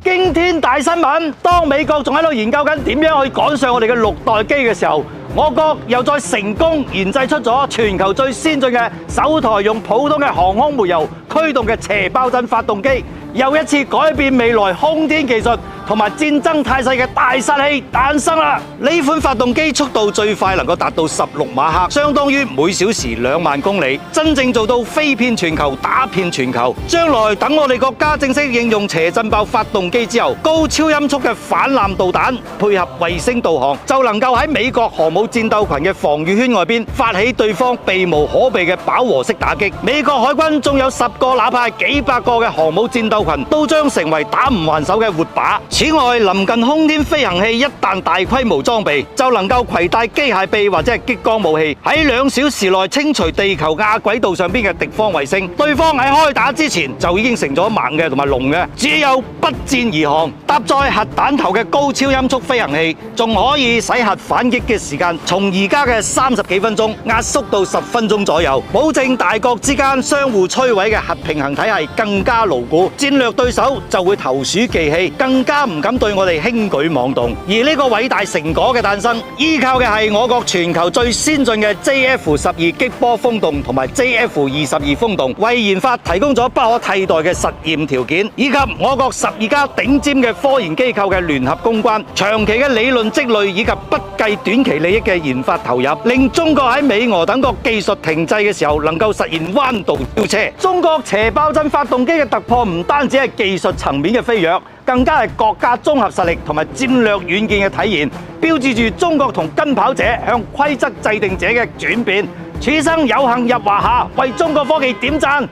驚天大新聞！當美國仲喺度研究緊點樣去趕上我哋嘅6代機嘅時候，我國又再成功研製出咗全球最先進嘅首台用普通嘅航空煤油驅動嘅斜爆震發動機，又一次改變未來空天技術同埋戰爭態勢嘅大殺器誕生啦！呢款發動機速度最快能夠達到16馬赫，相當於每小時2萬公里，真正做到飛遍全球、打遍全球。將來等我哋國家正式應用斜震爆發動機之後，高超音速嘅反艦導彈配合衛星導航，就能夠喺美國航母戰鬥群嘅防禦圈外邊發起對方避無可避嘅飽和式打擊。美國海軍仲有10個哪怕係幾百個嘅航母戰鬥群，都將成為打唔還手嘅活靶。此外，臨近空天飛行器一旦大規模裝備，就能夠攜帶機械臂或者係激光武器，喺2小時內清除地球亞軌道上邊嘅敵方衛星。對方喺開打之前就已經成咗盲嘅同埋聾嘅，只有不戰而降。搭載核彈頭嘅高超音速飛行器，仲可以使核反擊嘅時間從而家嘅30幾分鐘壓縮到10分鐘左右，保證大國之間相互摧毀嘅核平衡體系更加牢固，戰略對手就會投鼠忌器，更加唔敢對我哋輕舉妄動。而呢個偉大成果嘅誕生，依靠嘅係我國全球最先進嘅 JF12激波風洞同埋 JF22風洞，為研發提供咗不可替代嘅實驗條件，以及我國12家頂尖嘅科研機構嘅聯合攻關、長期嘅理論積累以及不計短期利益嘅研發投入，令中國喺美俄等國技術停滯嘅時候，能夠實現彎道超車。中國斜爆震發動機嘅突破唔單止係技術層面嘅飛躍，更加係國家綜合實力同埋戰略遠見嘅體現，標誌住中國從跟跑者向規則制定者嘅轉變。此生有幸入華夏，為中國科技點讚。